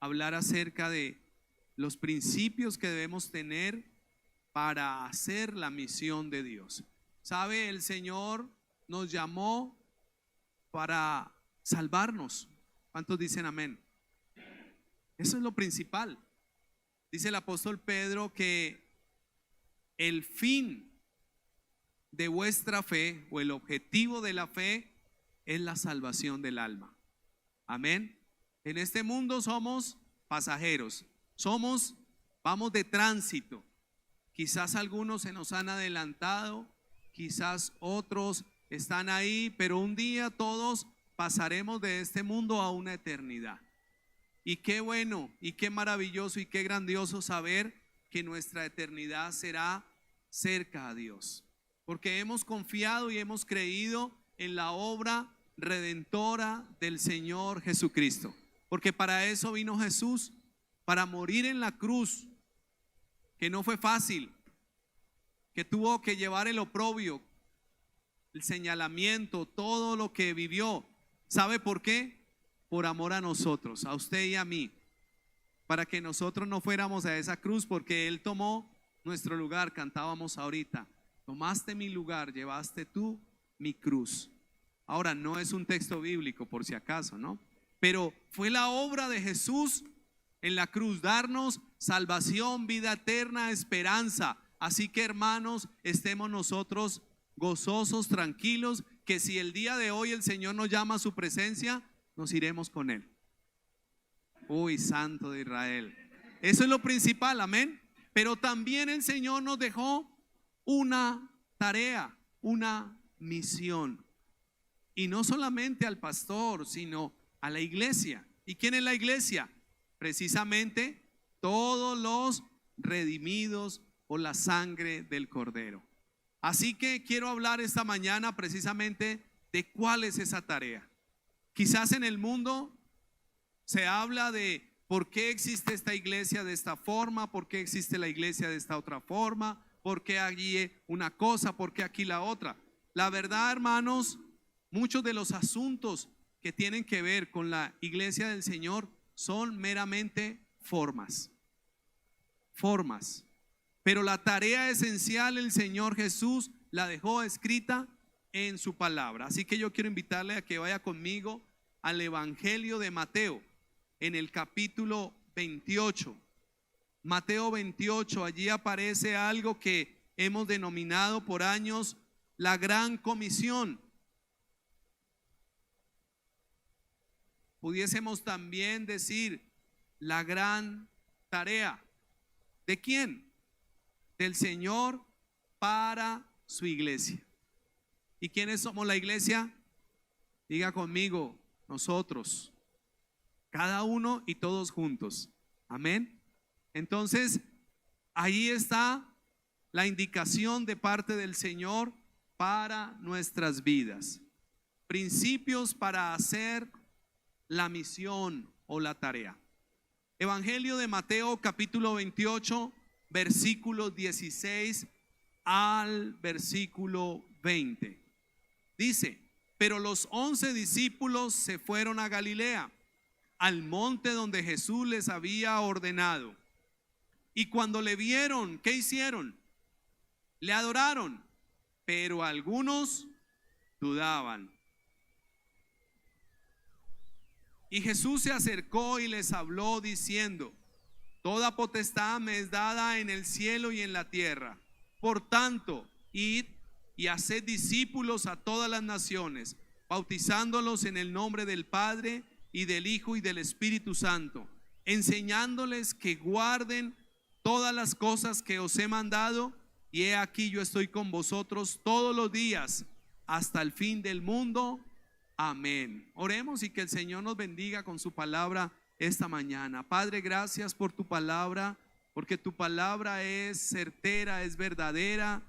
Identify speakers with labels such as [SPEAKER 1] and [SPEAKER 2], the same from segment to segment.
[SPEAKER 1] hablar acerca de los principios que debemos tener para hacer la misión de Dios. ¿Sabe? El Señor nos llamó para salvarnos. ¿Cuántos dicen amén? Eso es lo principal. Dice el apóstol Pedro que el fin de vuestra fe o el objetivo de la fe es la salvación del alma. Amén. En este mundo somos pasajeros, vamos de tránsito. Quizás algunos se nos han adelantado, quizás otros están ahí, pero un día todos pasaremos de este mundo a una eternidad. Y qué bueno, y qué maravilloso, y qué grandioso saber que nuestra eternidad será cerca a Dios, porque hemos confiado y hemos creído en la obra redentora del Señor Jesucristo. Porque para eso vino Jesús, para morir en la cruz, que no fue fácil, que tuvo que llevar el oprobio, el señalamiento, todo lo que vivió. ¿Sabe por qué? Por amor a nosotros, a usted y a mí, para que nosotros no fuéramos a esa cruz, porque Él tomó nuestro lugar. Cantábamos ahorita: tomaste mi lugar, llevaste tú mi cruz. Ahora, no es un texto bíblico por si acaso, ¿no? Pero fue la obra de Jesús en la cruz, darnos salvación, vida eterna, esperanza. Así que, hermanos, estemos nosotros gozosos, tranquilos, que si el día de hoy el Señor nos llama a su presencia, nos iremos con Él. Uy, Santo de Israel. Eso es lo principal, amén. Pero también el Señor nos dejó una tarea, una misión. Y no solamente al pastor, sino a la iglesia. ¿Y quién es la iglesia? Precisamente todos los redimidos por la sangre del Cordero. Así que quiero hablar esta mañana precisamente de cuál es esa tarea. Quizás en el mundo se habla de por qué existe esta iglesia de esta forma, por qué existe la iglesia de esta otra forma, por qué allí una cosa, por qué aquí la otra. La verdad, hermanos, muchos de los asuntos que tienen que ver con la iglesia del Señor son meramente formas. Pero la tarea esencial el Señor Jesús la dejó escrita en su palabra. Así que yo quiero invitarle a que vaya conmigo al Evangelio de Mateo, en el capítulo 28. Mateo 28, allí aparece algo que hemos denominado por años la Gran Comisión. Pudiésemos también decir la gran tarea. ¿De quién? Del Señor para su iglesia. ¿Y quiénes somos la iglesia? Diga conmigo: nosotros, cada uno y todos juntos. Amén. Entonces, ahí está la indicación de parte del Señor para nuestras vidas. Principios para hacer la misión o la tarea. Evangelio de Mateo, capítulo 28, versículos 16 al versículo 20. Dice: pero los 11 discípulos se fueron a Galilea, al monte donde Jesús les había ordenado. Y cuando le vieron, ¿qué hicieron? Le adoraron, pero algunos dudaban. Y Jesús se acercó y les habló diciendo: toda potestad me es dada en el cielo y en la tierra. Por tanto, id y haced discípulos a todas las naciones, bautizándolos en el nombre del Padre y del Hijo y del Espíritu Santo, enseñándoles que guarden todas las cosas que os he mandado, y he aquí yo estoy con vosotros todos los días hasta el fin del mundo. Amén. Oremos y que el Señor nos bendiga con su palabra esta mañana. Padre, gracias por tu palabra, porque tu palabra es certera, es verdadera,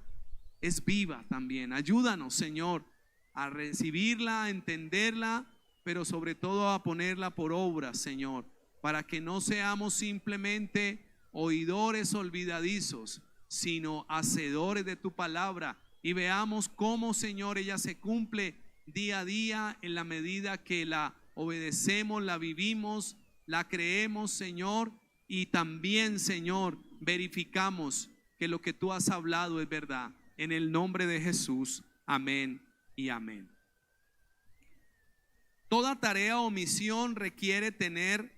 [SPEAKER 1] es viva también. Ayúdanos, Señor, a recibirla, a entenderla, pero sobre todo a ponerla por obra, Señor, para que no seamos simplemente oidores olvidadizos, sino hacedores de tu palabra, y veamos cómo, Señor, ella se cumple día a día en la medida que la obedecemos, la vivimos, la creemos, Señor, y también, Señor, verificamos que lo que tú has hablado es verdad. En el nombre de Jesús, amén y amén. Toda tarea o misión requiere tener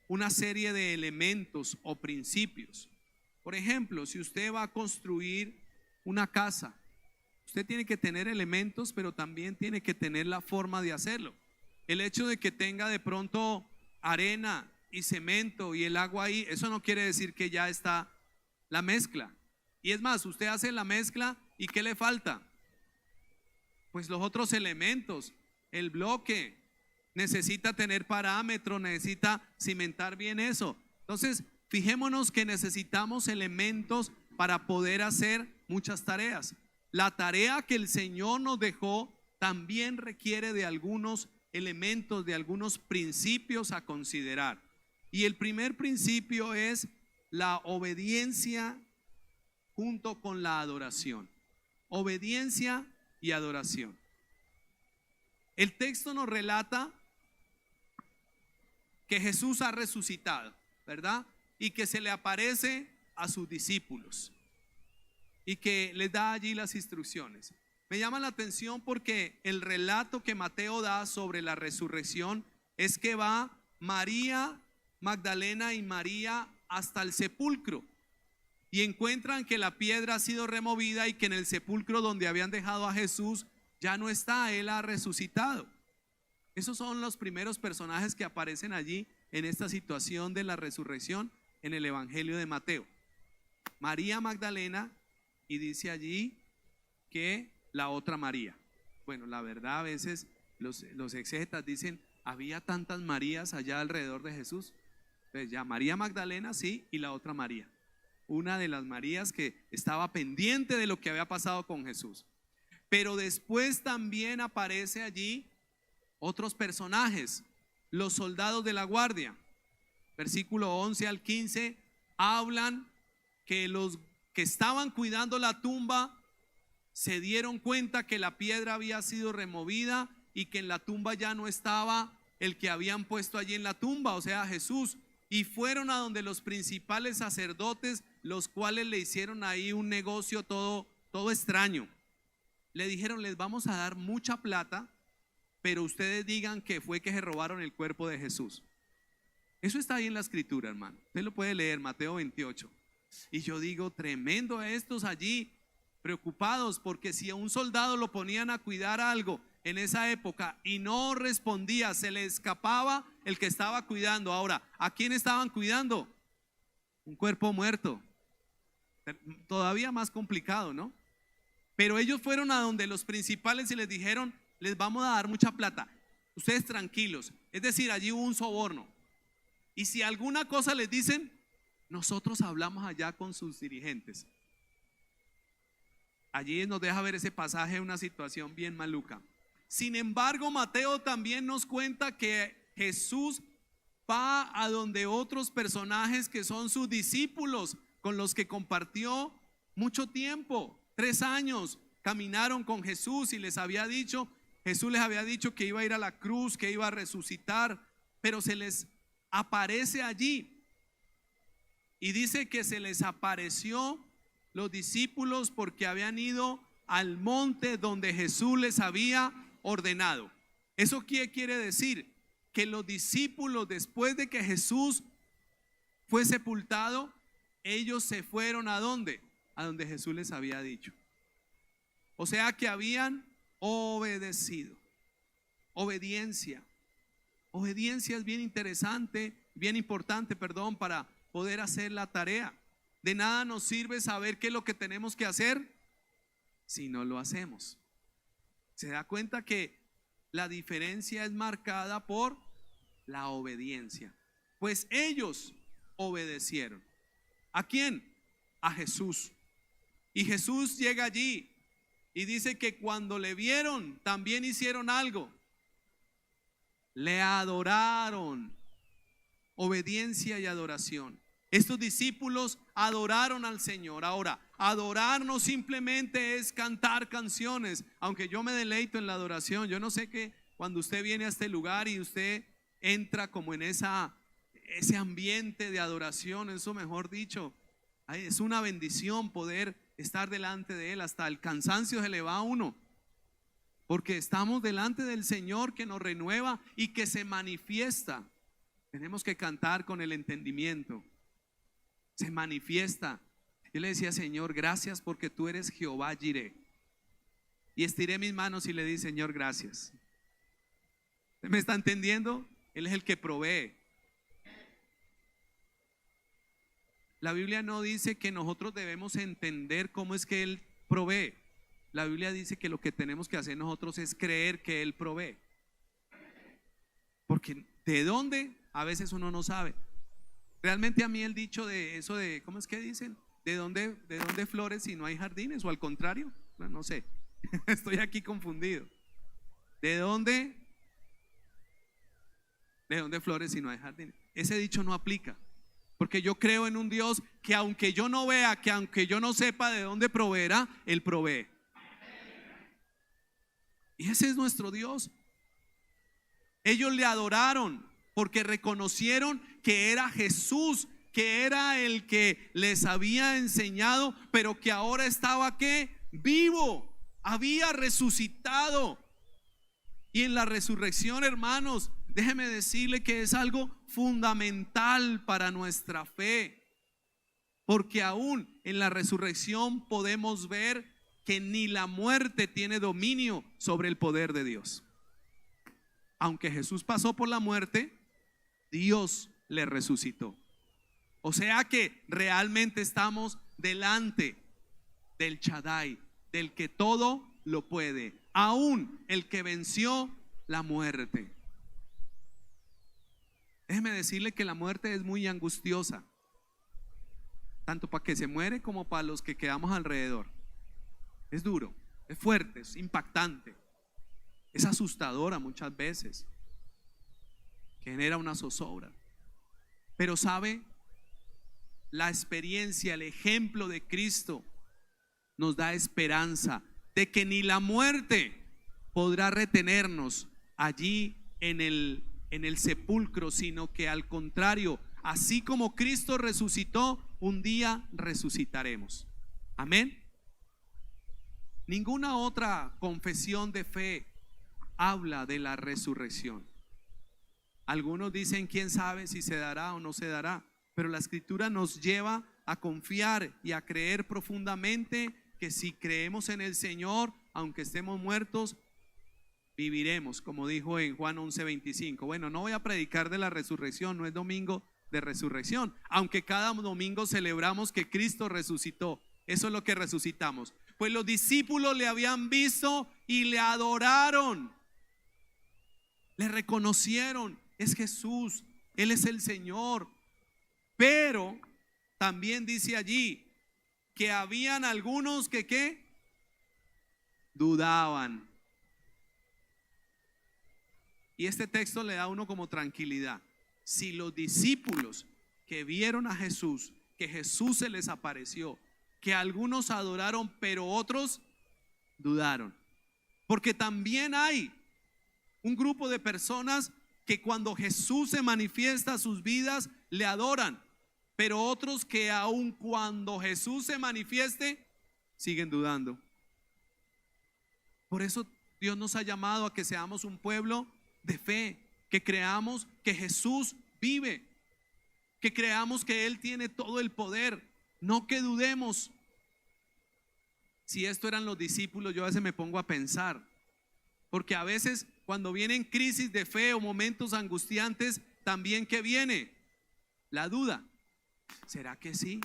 [SPEAKER 1] una serie de elementos o principios. Por ejemplo, si usted va a construir una casa, usted tiene que tener elementos, pero también tiene que tener la forma de hacerlo. El hecho de que tenga de pronto arena y cemento y el agua ahí, eso no quiere decir que ya está la mezcla. Y es más, usted hace la mezcla y ¿qué le falta? Pues los otros elementos, el bloque, necesita tener parámetros, necesita cimentar bien eso. Entonces, fijémonos que necesitamos elementos para poder hacer muchas tareas. La tarea que el Señor nos dejó también requiere de algunos elementos, de algunos principios a considerar. Y el primer principio es la obediencia junto con la adoración. Obediencia y adoración. El texto nos relata que Jesús ha resucitado, ¿verdad? Y que se le aparece a sus discípulos y que les da allí las instrucciones. Me llama la atención porque el relato que Mateo da sobre la resurrección es que va María Magdalena y María hasta el sepulcro y encuentran que la piedra ha sido removida y que en el sepulcro donde habían dejado a Jesús ya no está, Él ha resucitado. Esos son los primeros personajes que aparecen allí en esta situación de la resurrección en el Evangelio de Mateo. María Magdalena, y dice allí que la otra María. Bueno, la verdad a veces los exégetas dicen, había tantas Marías allá alrededor de Jesús. Entonces ya María Magdalena sí, y la otra María, una de las Marías que estaba pendiente de lo que había pasado con Jesús. Pero después también aparece allí otros personajes, los soldados de la guardia. Versículo 11 al 15 hablan que los que estaban cuidando la tumba se dieron cuenta que la piedra había sido removida y que en la tumba ya no estaba el que habían puesto allí en la tumba, o sea, Jesús, y fueron a donde los principales sacerdotes, los cuales le hicieron ahí un negocio todo extraño. Le dijeron, les vamos a dar mucha plata, pero ustedes digan que fue que se robaron el cuerpo de Jesús. Eso está ahí en la escritura, hermano. Usted lo puede leer, Mateo 28. Y yo digo, tremendo estos allí, preocupados, porque si a un soldado lo ponían a cuidar algo en esa época y no respondía, se le escapaba el que estaba cuidando. Ahora, ¿a quién estaban cuidando? Un cuerpo muerto. Todavía más complicado, ¿no? Pero ellos fueron a donde los principales y les dijeron, les vamos a dar mucha plata, ustedes tranquilos. Es decir, allí hubo un soborno. Y si alguna cosa les dicen, nosotros hablamos allá con sus dirigentes. Allí nos deja ver ese pasaje, una situación bien maluca. Sin embargo, Mateo también nos cuenta que Jesús va a donde otros personajes que son sus discípulos, con los que compartió mucho tiempo, 3 años, caminaron con Jesús y les había dicho, Jesús les había dicho que iba a ir a la cruz, que iba a resucitar, pero se les aparece allí. Y dice que se les apareció los discípulos porque habían ido al monte donde Jesús les había ordenado. ¿Eso qué quiere decir? Que los discípulos, después de que Jesús fue sepultado, ellos se fueron ¿a dónde? A donde Jesús les había dicho. O sea que habían obedecido. Obediencia. Obediencia es bien interesante, bien importante, perdón, para poder hacer la tarea. De nada nos sirve saber qué es lo que tenemos que hacer si no lo hacemos. Se da cuenta que la diferencia es marcada por la obediencia. Pues ellos obedecieron. ¿A quién? A Jesús. Y Jesús llega allí y dice que cuando le vieron también hicieron algo. Le adoraron. Obediencia y adoración. Estos discípulos adoraron al Señor. Ahora, adorar no simplemente es cantar canciones, aunque yo me deleito en la adoración. Yo no sé que cuando usted viene a este lugar y usted entra como en esa ese ambiente de adoración, eso mejor dicho, es una bendición poder estar delante de Él. Hasta el cansancio se le va a uno, porque estamos delante del Señor que nos renueva y que se manifiesta. Tenemos que cantar con el entendimiento. Se manifiesta. Yo le decía: Señor, gracias porque tú eres Jehová Jireh. Y estiré mis manos y le di: Señor, gracias. ¿Usted me está entendiendo? Él es el que provee. La Biblia no dice que nosotros debemos entender cómo es que Él provee. La Biblia dice que lo que tenemos que hacer nosotros es creer que Él provee. Porque ¿de dónde? A veces uno no sabe. Realmente a mí el dicho de eso de, ¿cómo es que dicen? ¿De dónde flores si no hay jardines? O al contrario, no sé. Estoy aquí confundido. ¿De dónde flores si no hay jardines? Ese dicho no aplica. Porque yo creo en un Dios que aunque yo no vea, que aunque yo no sepa de dónde proveerá, Él provee. Y ese es nuestro Dios. Ellos le adoraron porque reconocieron que era Jesús, que era el que les había enseñado, pero que ahora estaba ¿qué? Vivo, había resucitado. Y en la resurrección, hermanos, déjeme decirle que es algo fundamental para nuestra fe, porque aún en la resurrección podemos ver que ni la muerte tiene dominio sobre el poder de Dios. Aunque Jesús pasó por la muerte, Dios le resucitó. O sea que realmente estamos delante del Shaddai, del que todo lo puede, aún el que venció la muerte. Déjeme decirle que la muerte es muy angustiosa, tanto para que se muere como para los que quedamos alrededor. Es duro, es fuerte, es impactante, es asustadora muchas veces, genera una zozobra. Pero sabe, la experiencia, el ejemplo de Cristo nos da esperanza de que ni la muerte podrá retenernos allí en el sepulcro, sino que al contrario, así como Cristo resucitó, un día resucitaremos. Amén. Ninguna otra confesión de fe habla de la resurrección. Algunos dicen: quién sabe si se dará o no se dará, pero la Escritura nos lleva a confiar y a creer profundamente que si creemos en el Señor, aunque estemos muertos, viviremos, como dijo en Juan 11:25. Bueno, no voy a predicar de la resurrección, no es domingo de resurrección, aunque cada domingo celebramos que Cristo resucitó. Eso es lo que resucitamos. Pues los discípulos le habían visto y le adoraron, le reconocieron: es Jesús, Él es el Señor. Pero también dice allí que habían algunos que ¿qué? Dudaban. Y este texto le da a uno como tranquilidad. Si los discípulos que vieron a Jesús, que Jesús se les apareció, que algunos adoraron, pero otros dudaron. Porque también hay un grupo de personas que cuando Jesús se manifiesta a sus vidas, le adoran, pero otros que aun cuando Jesús se manifieste, siguen dudando. Por eso Dios nos ha llamado a que seamos un pueblo de fe, que creamos que Jesús vive, que creamos que Él tiene todo el poder, no que dudemos. Si esto eran los discípulos, yo a veces me pongo a pensar, porque a veces cuando vienen crisis de fe o momentos angustiantes, también ¿qué viene? La duda. ¿Será que sí?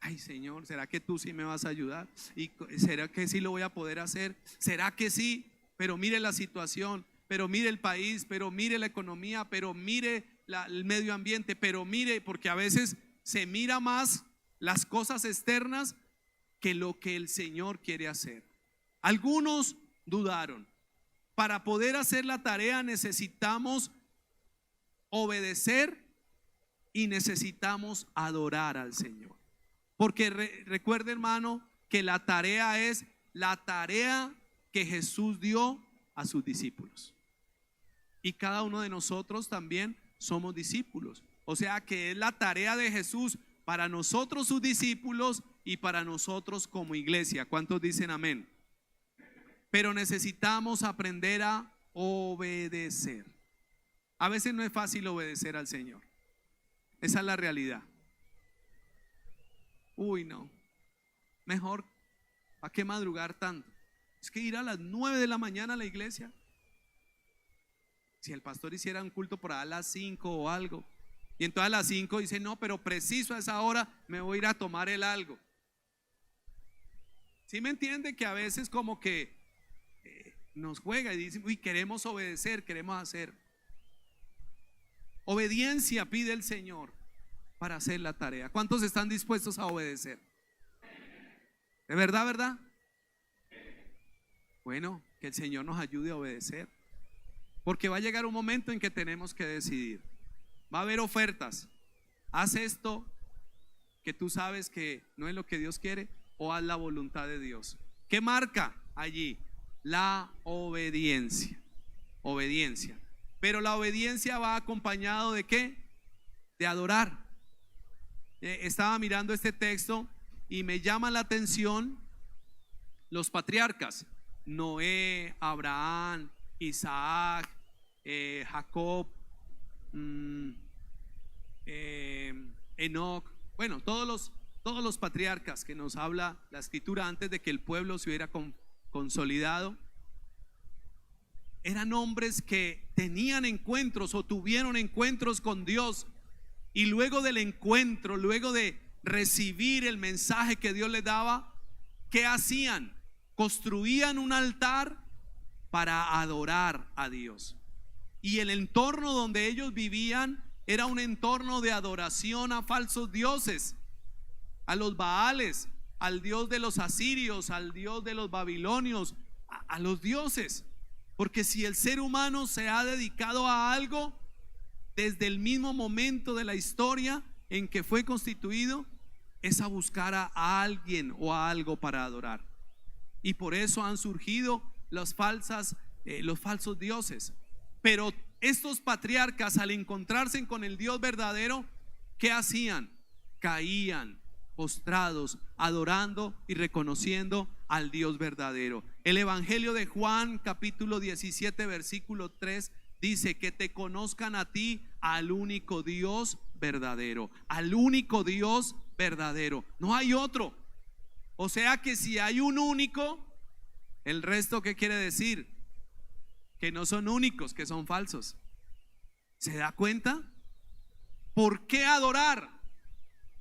[SPEAKER 1] Ay, Señor, ¿será que tú sí me vas a ayudar? ¿Y será que sí lo voy a poder hacer? ¿Será que sí? Pero mire la situación, pero mire el país, pero mire la economía, pero mire el medio ambiente, pero mire, porque a veces se mira más las cosas externas que lo que el Señor quiere hacer. Algunos dudaron. Para poder hacer la tarea necesitamos obedecer y necesitamos adorar al Señor. Porque recuerde, hermano, que la tarea es la tarea que Jesús dio a sus discípulos. Y cada uno de nosotros también somos discípulos. O sea que es la tarea de Jesús para nosotros sus discípulos y para nosotros como iglesia. ¿Cuántos dicen amén? Pero necesitamos aprender a obedecer. A veces no es fácil obedecer al Señor. Esa es la realidad. Uy, no. Mejor, ¿a qué madrugar tanto? Es que ir a las 9 de la mañana a la iglesia. Si el pastor hiciera un culto por a las 5 o algo, y entonces a las 5 dice, no, pero preciso a esa hora me voy a ir a tomar el algo. ¿Sí me entiende? Que a veces como que nos juega y dice, uy, queremos obedecer, queremos hacer. Obediencia pide el Señor para hacer la tarea. ¿Cuántos están dispuestos a obedecer? ¿De verdad, verdad? Bueno, que el Señor nos ayude a obedecer, porque va a llegar un momento en que tenemos que decidir. Va a haber ofertas. Haz esto que tú sabes que no es lo que Dios quiere, o haz la voluntad de Dios. ¿Qué marca allí? La obediencia. Obediencia. Pero la obediencia va acompañado ¿de qué? De adorar. Estaba mirando este texto y me llama la atención los patriarcas: Noé, Abraham, Isaac, Jacob, Enoc. Bueno, todos los patriarcas que nos habla la escritura antes de que el pueblo se hubiera consolidado, eran hombres que tenían encuentros o tuvieron encuentros con Dios, y luego del encuentro, luego de recibir el mensaje que Dios les daba, ¿qué hacían? Construían un altar para adorar a Dios. Y el entorno donde ellos vivían era un entorno de adoración a falsos dioses, a los Baales, al dios de los asirios, al dios de los babilonios, a los dioses. Porque si el ser humano se ha dedicado a algo desde el mismo momento de la historia en que fue constituido, es a buscar a alguien o a algo para adorar. Y por eso han surgido los falsos dioses. Pero estos patriarcas, al encontrarse con el Dios verdadero, ¿qué hacían? Caían postrados, adorando y reconociendo al Dios verdadero. El Evangelio de Juan, capítulo 17, versículo 3, dice: que te conozcan a ti, al único Dios verdadero. Al único Dios verdadero. No hay otro. O sea que si hay un único, el resto, ¿qué quiere decir? Que no son únicos, que son falsos. ¿Se da cuenta? ¿Por qué adorar?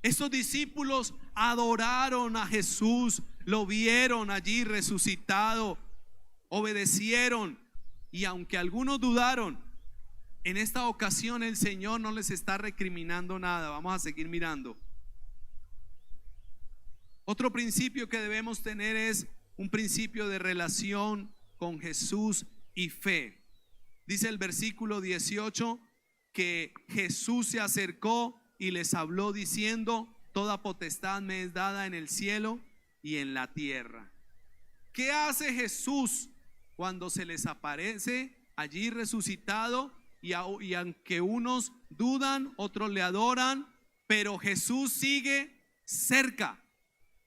[SPEAKER 1] Estos discípulos adoraron a Jesús, lo vieron allí resucitado, obedecieron, y aunque algunos dudaron, en esta ocasión el Señor no les está recriminando nada. Vamos a seguir mirando. Otro principio que debemos tener es un principio de relación con Jesús y fe. Dice el versículo 18 que Jesús se acercó y les habló diciendo: toda potestad me es dada en el cielo y en la tierra. ¿Qué hace Jesús cuando se les aparece allí resucitado? Y aunque unos dudan, otros le adoran, pero Jesús sigue cerca.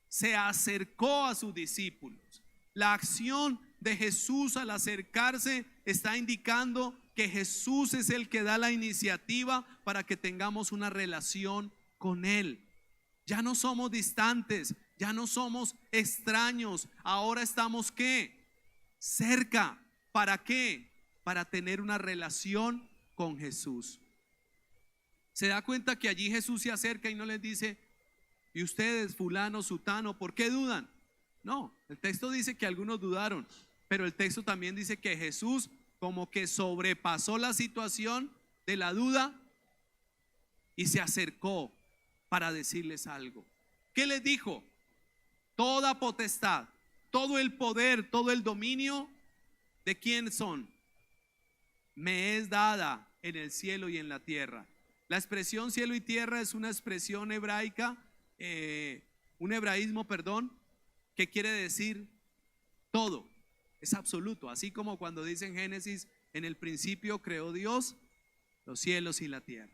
[SPEAKER 1] Se acercó a sus discípulos. La acción de Jesús al acercarse está indicando que Jesús es el que da la iniciativa para que tengamos una relación con Él. Ya no somos distantes, ya no somos extraños. Ahora estamos ¿qué? Cerca. ¿Para qué? Para tener una relación con Jesús. ¿Se da cuenta que allí Jesús se acerca y no les dice: y ustedes, fulano, sutano, ¿por qué dudan? No, el texto dice que algunos dudaron, pero el texto también dice que Jesús como que sobrepasó la situación de la duda y se acercó para decirles algo. ¿Qué les dijo? Toda potestad, todo el poder, todo el dominio, ¿de quién son? Me es dada en el cielo y en la tierra. La expresión cielo y tierra es una expresión hebraica, un hebraísmo, que quiere decir todo, es absoluto. Así como cuando dice en Génesis: en el principio creó Dios los cielos y la tierra.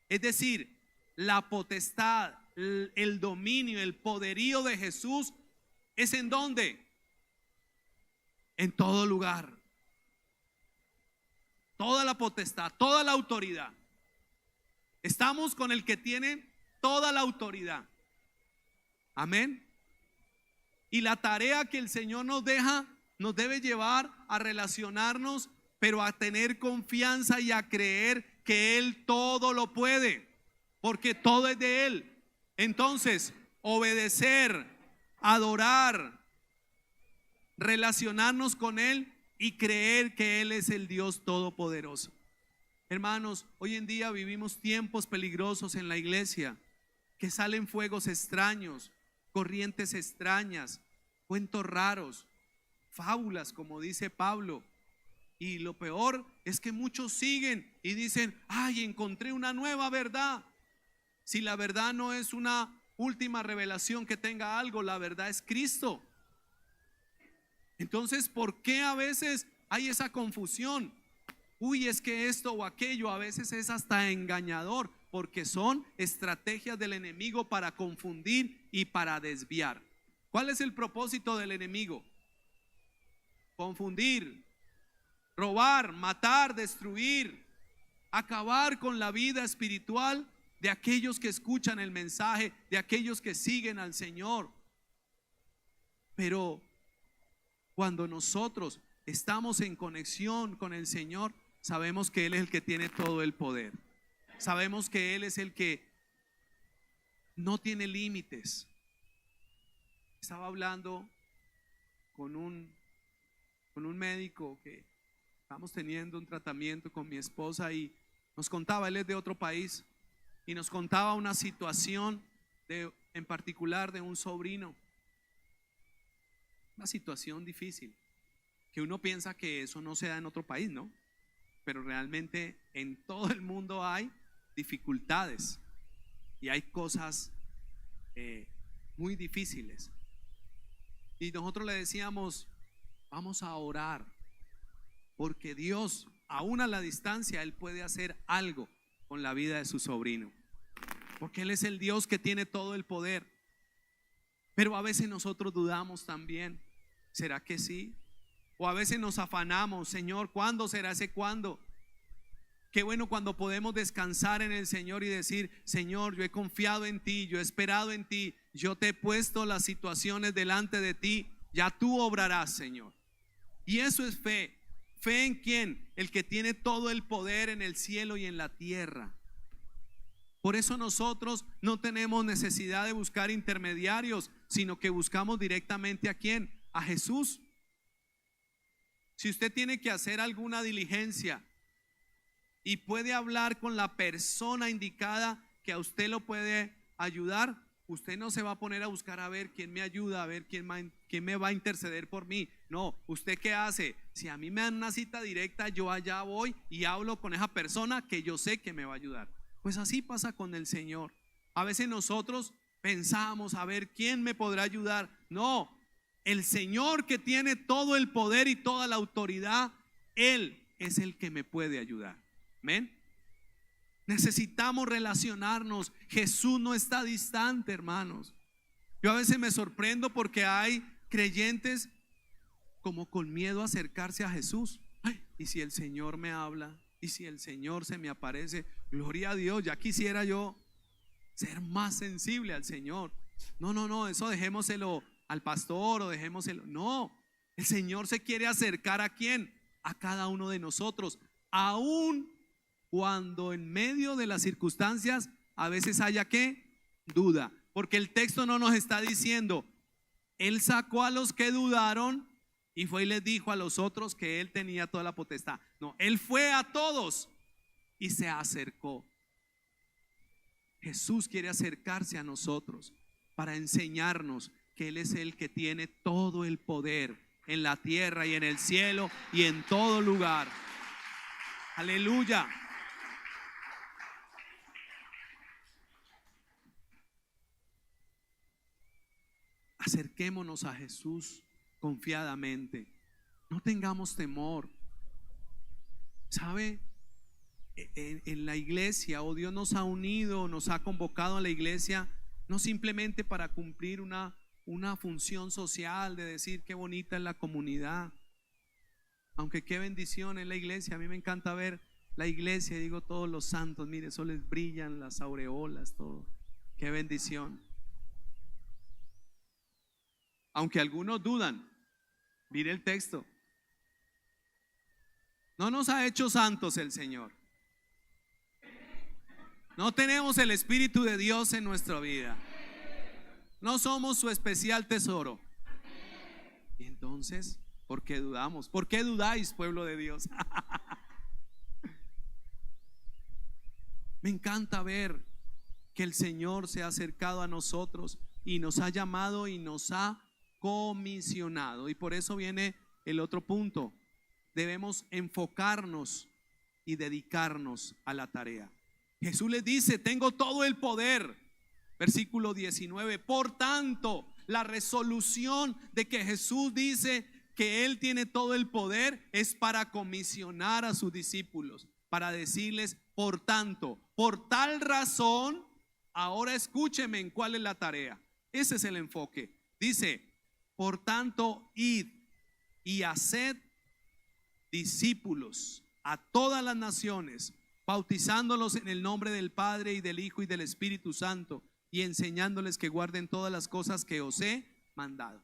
[SPEAKER 1] Es decir, la potestad, el dominio, el poderío de Jesús es ¿en dónde? En todo lugar. Toda la potestad, toda la autoridad. Estamos con el que tiene toda la autoridad. Amén. Y la tarea que el Señor nos deja nos debe llevar a relacionarnos, pero a tener confianza y a creer que Él todo lo puede, porque todo es de Él. Entonces, obedecer, adorar, relacionarnos con Él y creer que Él es el Dios todopoderoso. Hermanos, hoy en día vivimos tiempos peligrosos en la iglesia, que salen fuegos extraños, corrientes extrañas, cuentos raros, fábulas, como dice Pablo. Y lo peor es que muchos siguen y dicen: ay, encontré una nueva verdad. Si la verdad no es una última revelación que tenga algo, la verdad es Cristo. Entonces, ¿por qué a veces hay esa confusión? Uy, es que esto o aquello a veces es hasta engañador, porque son estrategias del enemigo para confundir y para desviar. ¿Cuál es el propósito del enemigo? Confundir, robar, matar, destruir, acabar con la vida espiritual de aquellos que escuchan el mensaje, de aquellos que siguen al Señor. Pero cuando nosotros estamos en conexión con el Señor, sabemos que Él es el que tiene todo el poder. Sabemos que Él es el que no tiene límites. Estaba hablando con un médico que estamos teniendo un tratamiento con mi esposa y nos contaba, él es de otro país, y nos contaba una situación en particular de un sobrino. Una situación difícil, que uno piensa que eso no se da en otro país, ¿no? Pero realmente en todo el mundo hay dificultades y hay cosas muy difíciles. Y nosotros le decíamos: vamos a orar, porque Dios, aún a la distancia, Él puede hacer algo con la vida de su sobrino, porque Él es el Dios que tiene todo el poder. Pero a veces nosotros dudamos también. ¿Será que sí? O a veces nos afanamos: Señor, ¿cuándo será ese cuándo? Qué bueno cuando podemos descansar en el Señor y decir: Señor, yo he confiado en ti, yo he esperado en ti, yo te he puesto las situaciones delante de ti, ya tú obrarás, Señor. Y eso es fe. ¿Fe en quién? El que tiene todo el poder en el cielo y en la tierra. Por eso nosotros no tenemos necesidad de buscar intermediarios, sino que buscamos directamente ¿a quién? A Jesús. Si usted tiene que hacer alguna diligencia y puede hablar con la persona indicada que a usted lo puede ayudar, usted no se va a poner a buscar a ver quién me ayuda, a ver quién me va a interceder por mí. No, ¿usted qué hace? Si a mí me dan una cita directa, yo allá voy y hablo con esa persona que yo sé que me va a ayudar. Pues así pasa con el Señor. A veces nosotros pensamos: a ver quién me podrá ayudar. No, el Señor, que tiene todo el poder y toda la autoridad, Él es el que me puede ayudar. Amén. Necesitamos relacionarnos. Jesús no está distante, hermanos. Yo a veces me sorprendo porque hay creyentes como con miedo a acercarse a Jesús. Ay, y si el Señor me habla, y si el Señor se me aparece, gloria a Dios, ya quisiera yo ser más sensible al Señor. No, eso dejémoselo al pastor o dejémoselo. No, el Señor se quiere acercar ¿a quién? A cada uno de nosotros, aún cuando en medio de las circunstancias a veces haya ¿qué? Duda, porque el texto no nos está diciendo: Él sacó a los que dudaron y fue y les dijo a los otros que Él tenía toda la potestad. No, Él fue a todos y se acercó. Jesús quiere acercarse a nosotros para enseñarnos que Él es el que tiene todo el poder en la tierra y en el cielo y en todo lugar. Aleluya. Acerquémonos a Jesús confiadamente. No tengamos temor. ¿Sabe? en la iglesia, o Dios nos ha unido, nos ha convocado a la iglesia, no simplemente para cumplir una función social de decir qué bonita es la comunidad, aunque qué bendición es la iglesia. A mí me encanta ver la iglesia y digo todos los santos, mire, eso les brillan las aureolas, todo, qué bendición. Aunque algunos dudan, mire el texto, no nos ha hecho santos el Señor. No tenemos el Espíritu de Dios en nuestra vida. No somos su especial tesoro. Y entonces, ¿por qué dudamos? ¿Por qué dudáis, pueblo de Dios? Me encanta ver que el Señor se ha acercado a nosotros y nos ha llamado y nos ha comisionado. Y por eso viene el otro punto. Debemos enfocarnos y dedicarnos a la tarea. Jesús les dice: tengo todo el poder. Versículo 19. Por tanto, la resolución de que Jesús dice que Él tiene todo el poder es para comisionar a sus discípulos, para decirles: por tanto, por tal razón, ahora escúcheme en cuál es la tarea. Ese es el enfoque. Dice: por tanto, id y haced discípulos a todas las naciones, bautizándolos en el nombre del Padre y del Hijo y del Espíritu Santo, y enseñándoles que guarden todas las cosas que os he mandado.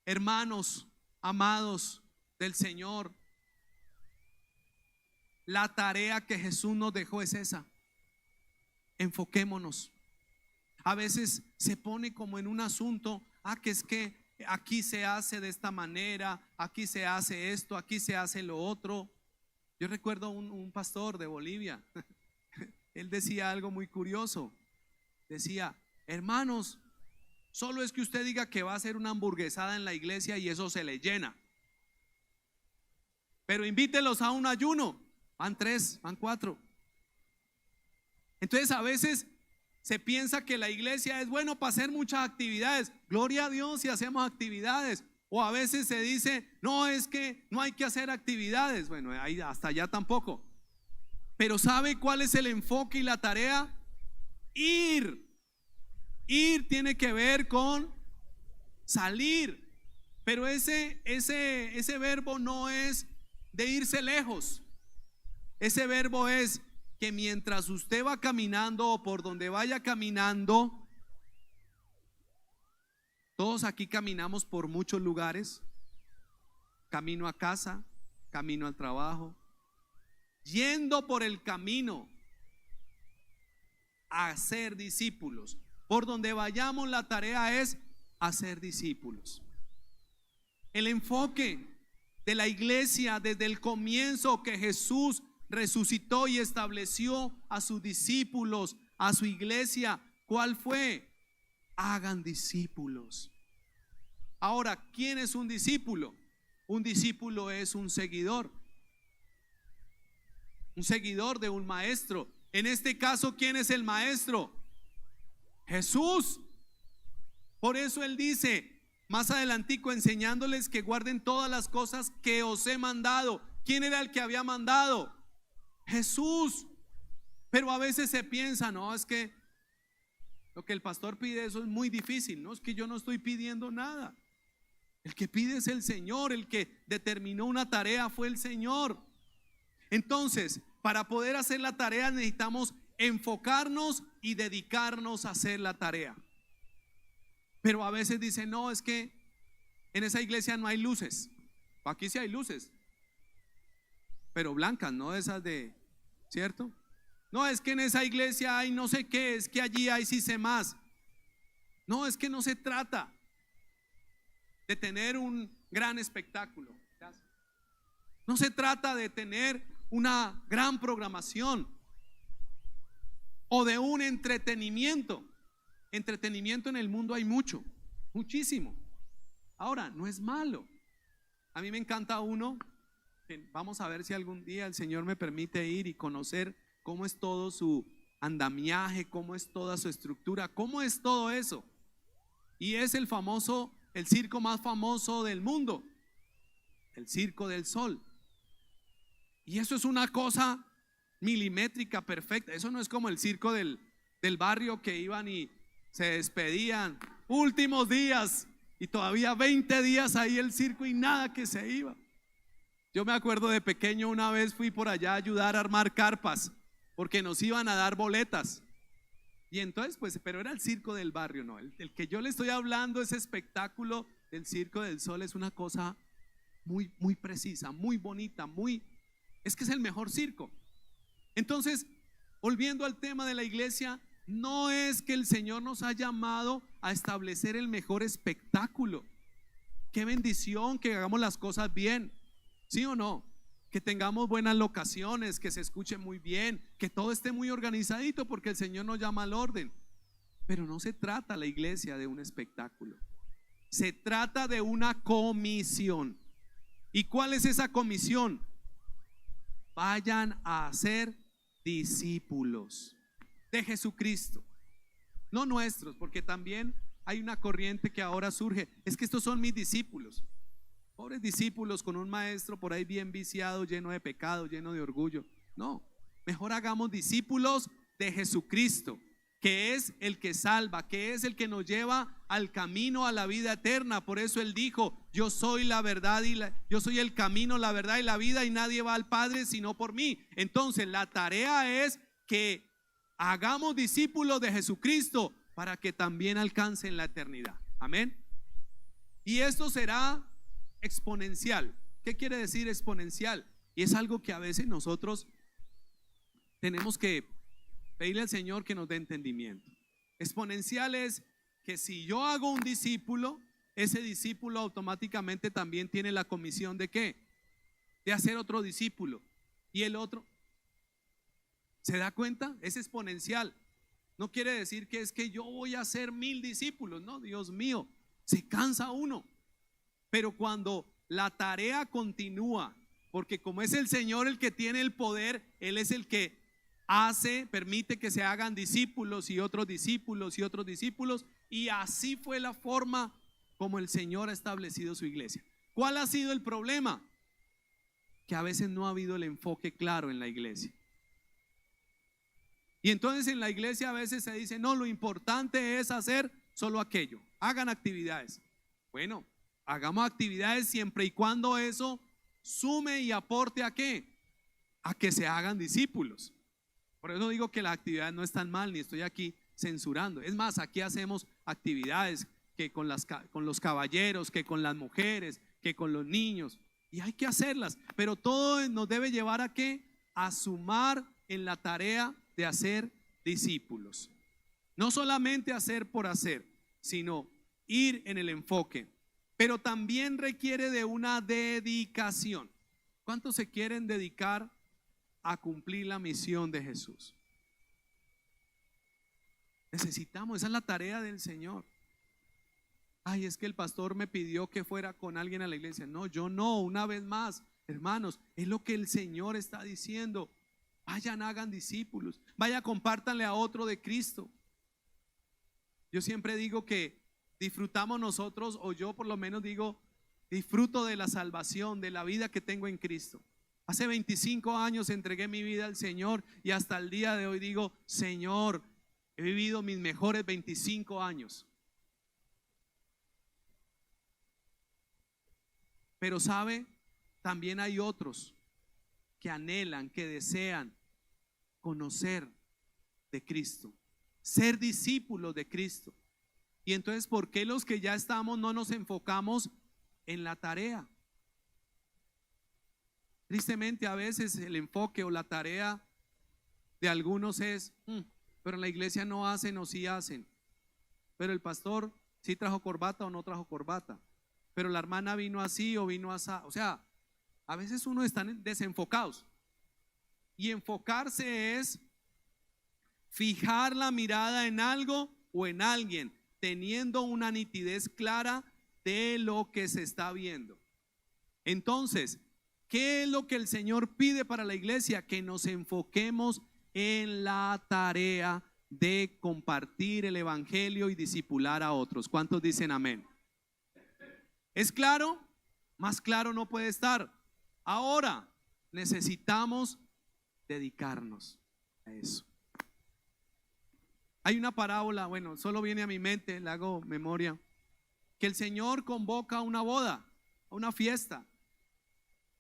[SPEAKER 1] Hermanos amados del Señor, la tarea que Jesús nos dejó es esa. Enfoquémonos. A veces se pone como en un asunto, que es que aquí se hace de esta manera, aquí se hace esto, aquí se hace lo otro. Yo recuerdo un pastor de Bolivia. Él decía algo muy curioso. Decía: hermanos, solo es que usted diga que va a hacer una hamburguesada en la iglesia y eso se le llena, pero invítelos a un ayuno. Van 3, van 4. Entonces a veces se piensa que la iglesia es bueno para hacer muchas actividades. Gloria a Dios si hacemos actividades. O a veces se dice: no, es que no hay que hacer actividades. Bueno, ahí hasta allá tampoco. Pero ¿sabe cuál es el enfoque y la tarea? Ir. Ir tiene que ver con salir. Pero ese verbo no es de irse lejos. Ese verbo es que mientras usted va caminando o por donde vaya caminando, todos aquí caminamos por muchos lugares, camino a casa, camino al trabajo, yendo por el camino a ser discípulos. Por donde vayamos, la tarea es hacer discípulos. El enfoque de la iglesia desde el comienzo que Jesús resucitó y estableció a sus discípulos, a su iglesia, ¿cuál fue? Hagan discípulos. Ahora, ¿quién es un discípulo? Un discípulo es un seguidor de un maestro. En este caso, ¿quién es el maestro? Jesús. Por eso Él dice más adelantico, enseñándoles que guarden todas las cosas que os he mandado. ¿Quién era el que había mandado? Jesús. Pero a veces se piensa: no, es que lo que el pastor pide, eso es muy difícil. No, es que yo no estoy pidiendo nada. El que pide es el Señor. El que determinó una tarea fue el Señor. Entonces, para poder hacer la tarea necesitamos enfocarnos y dedicarnos a hacer la tarea. Pero a veces dicen: no, es que en esa iglesia no hay luces. Aquí sí hay luces, pero blancas, no esas de, ¿cierto? No, es que en esa iglesia hay no sé qué, es que allí hay sí sé más. No, es que no se trata de tener un gran espectáculo. No se trata de tener una gran programación o de un entretenimiento. Entretenimiento en el mundo hay mucho, muchísimo. Ahora, no es malo. A mí me encanta uno, que vamos a ver si algún día el Señor me permite ir y conocer cómo es todo su andamiaje, cómo es toda su estructura, cómo es todo eso. Y es el circo más famoso del mundo, el Circo del Sol. Y eso es una cosa milimétrica, perfecta. Eso no es como el circo del barrio que iban y se despedían. Últimos días y todavía 20 días ahí el circo y nada que se iba. Yo me acuerdo de pequeño, una vez fui por allá a ayudar a armar carpas porque nos iban a dar boletas. Y entonces pues, pero era el circo del barrio, no, el que yo le estoy hablando, ese espectáculo del Circo del Sol es una cosa muy, muy precisa, muy bonita, es que es el mejor circo. Entonces, volviendo al tema de la iglesia, no es que el Señor nos ha llamado a establecer el mejor espectáculo. Qué bendición que hagamos las cosas bien, ¿sí o no? Que tengamos buenas locaciones, que se escuche muy bien, que todo esté muy organizadito, porque el Señor nos llama al orden. Pero no se trata la iglesia de un espectáculo, se trata de una comisión. ¿Y cuál es esa comisión? Vayan a ser discípulos de Jesucristo, no nuestros, porque también hay una corriente que ahora surge, es que estos son mis discípulos. Pobres discípulos con un maestro por ahí bien viciado, lleno de pecado, lleno de orgullo. No, mejor hagamos discípulos de Jesucristo, que es el que salva, que es el que nos lleva al camino a la vida eterna. Por eso él dijo: yo soy la verdad yo soy el camino, la verdad y la vida, y nadie va al Padre sino por mí. Entonces la tarea es que hagamos discípulos de Jesucristo para que también alcancen la eternidad. Amén. Y esto será exponencial. ¿Qué quiere decir exponencial? Y es algo que a veces nosotros tenemos que pedirle al Señor que nos dé entendimiento. Exponencial es que si yo hago un discípulo, ese discípulo automáticamente también tiene la comisión de ¿qué? De hacer otro discípulo. Y el otro, ¿se da cuenta? Es exponencial. No quiere decir que es que yo voy a hacer 1000 discípulos. No, Dios mío, se cansa uno. Pero cuando la tarea continúa, porque como es el Señor el que tiene el poder, Él es el que permite que se hagan discípulos y otros discípulos y otros discípulos, y así fue la forma como el Señor ha establecido su iglesia. ¿Cuál ha sido el problema? Que a veces no ha habido el enfoque claro en la iglesia. Y entonces en la iglesia a veces se dice: no, lo importante es hacer solo aquello, hagan actividades. Bueno, hagamos actividades siempre y cuando eso sume y aporte ¿a qué? A que se hagan discípulos. Por eso digo que las actividades no están mal, ni estoy aquí censurando. Es más, aquí hacemos actividades que con los caballeros, que con las mujeres, que con los niños, y hay que hacerlas, pero todo nos debe llevar ¿a qué? A sumar en la tarea de hacer discípulos. No solamente hacer por hacer, sino ir en el enfoque. Pero también requiere de una dedicación. ¿Cuántos se quieren dedicar a cumplir la misión de Jesús? Necesitamos, esa es la tarea del Señor. Ay, es que el pastor me pidió que fuera con alguien a la iglesia. No, yo no, una vez más, hermanos, es lo que el Señor está diciendo. Vayan, hagan discípulos. Vaya, compártanle a otro de Cristo. Yo siempre digo que disfrutamos nosotros, o yo por lo menos digo, disfruto de la salvación, de la vida que tengo en Cristo. Hace 25 años entregué mi vida al Señor y hasta el día de hoy digo: Señor, he vivido mis mejores 25 años. Pero sabe, también hay otros que anhelan, que desean conocer de Cristo, ser discípulos de Cristo. Y entonces, ¿por qué los que ya estamos no nos enfocamos en la tarea? Tristemente, a veces el enfoque o la tarea de algunos es: pero en la iglesia no hacen o sí hacen, pero el pastor sí trajo corbata o no trajo corbata, pero la hermana vino así o vino así. O sea, a veces uno está desenfocados. Y enfocarse es fijar la mirada en algo o en alguien, teniendo una nitidez clara de lo que se está viendo. Entonces, ¿qué es lo que el Señor pide para la iglesia? Que nos enfoquemos en la tarea de compartir el evangelio y discipular a otros. ¿Cuántos dicen amén? ¿Es claro? Más claro no puede estar. Ahora necesitamos dedicarnos a eso. Hay una parábola, bueno, solo viene a mi mente, le hago memoria, que el Señor convoca a una boda, a una fiesta.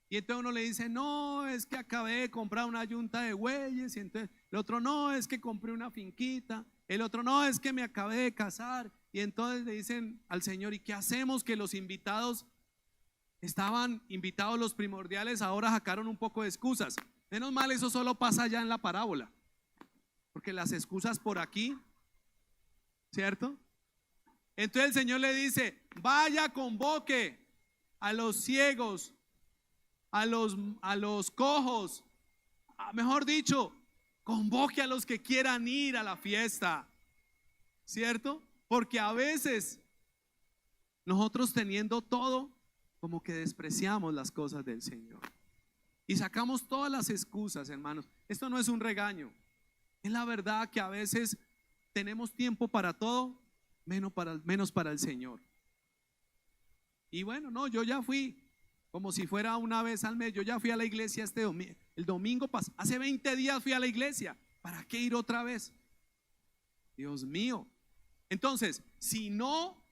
[SPEAKER 1] Y entonces uno le dice, no, es que acabé de comprar una yunta de bueyes. Y entonces el otro, no, es que compré una finquita. El otro, no, es que me acabé de casar. Y entonces le dicen al Señor, ¿y qué hacemos? Que los invitados estaban invitados, los primordiales, ahora sacaron un poco de excusas. Menos mal, eso solo pasa allá en la parábola, porque las excusas por aquí, ¿cierto? Entonces el Señor le dice, vaya, convoque a los ciegos, a los cojos, mejor dicho, convoque a los que quieran ir a la fiesta, ¿cierto? Porque a veces nosotros teniendo todo, como que despreciamos las cosas del Señor y sacamos todas las excusas, hermanos. Esto no es un regaño, es la verdad que a veces tenemos tiempo para todo, menos para el Señor. Y bueno, no, yo ya fui, como si fuera una vez al mes, yo ya fui a la iglesia el domingo pasado, hace 20 días fui a la iglesia, ¿para qué ir otra vez? Dios mío. Entonces, si no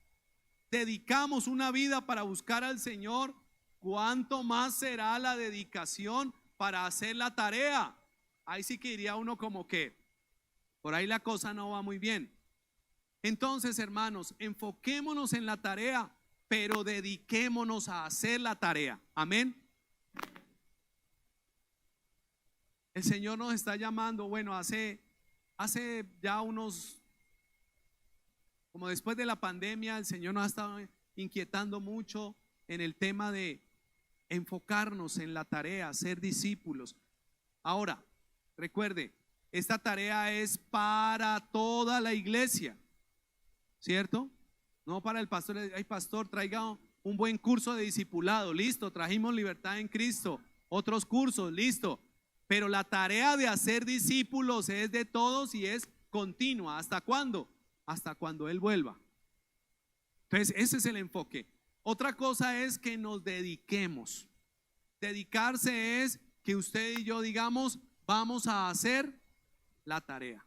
[SPEAKER 1] dedicamos una vida para buscar al Señor, ¿cuánto más será la dedicación para hacer la tarea? Ahí sí que diría uno como que por ahí la cosa no va muy bien. Entonces, hermanos, enfoquémonos en la tarea, pero dediquémonos a hacer la tarea. Amén. El Señor nos está llamando, bueno, hace ya unos, como después de la pandemia, el Señor nos ha estado inquietando mucho en el tema de enfocarnos en la tarea, ser discípulos. Ahora, recuerde, esta tarea es para toda la iglesia, ¿cierto? No para el pastor. Ay, pastor, traiga un buen curso de discipulado. Listo, trajimos Libertad en Cristo. Otros cursos, listo. Pero la tarea de hacer discípulos es de todos y es continua. ¿Hasta cuándo? Hasta cuando Él vuelva. Entonces, ese es el enfoque. Otra cosa es que nos dediquemos. Dedicarse es que usted y yo digamos, vamos a hacer la tarea.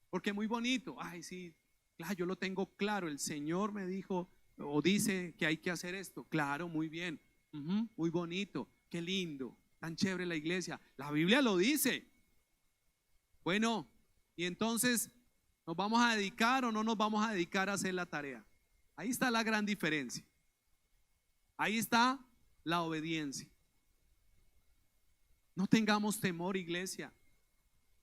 [SPEAKER 1] Porque muy bonito, ay sí, claro, yo lo tengo claro, el Señor me dijo o dice que hay que hacer esto, claro, muy bien, muy bonito, qué lindo, tan chévere la iglesia, la Biblia lo dice. Bueno, y entonces, ¿nos vamos a dedicar o no nos vamos a dedicar a hacer la tarea? Ahí está la gran diferencia. Ahí está la obediencia. No tengamos temor, iglesia.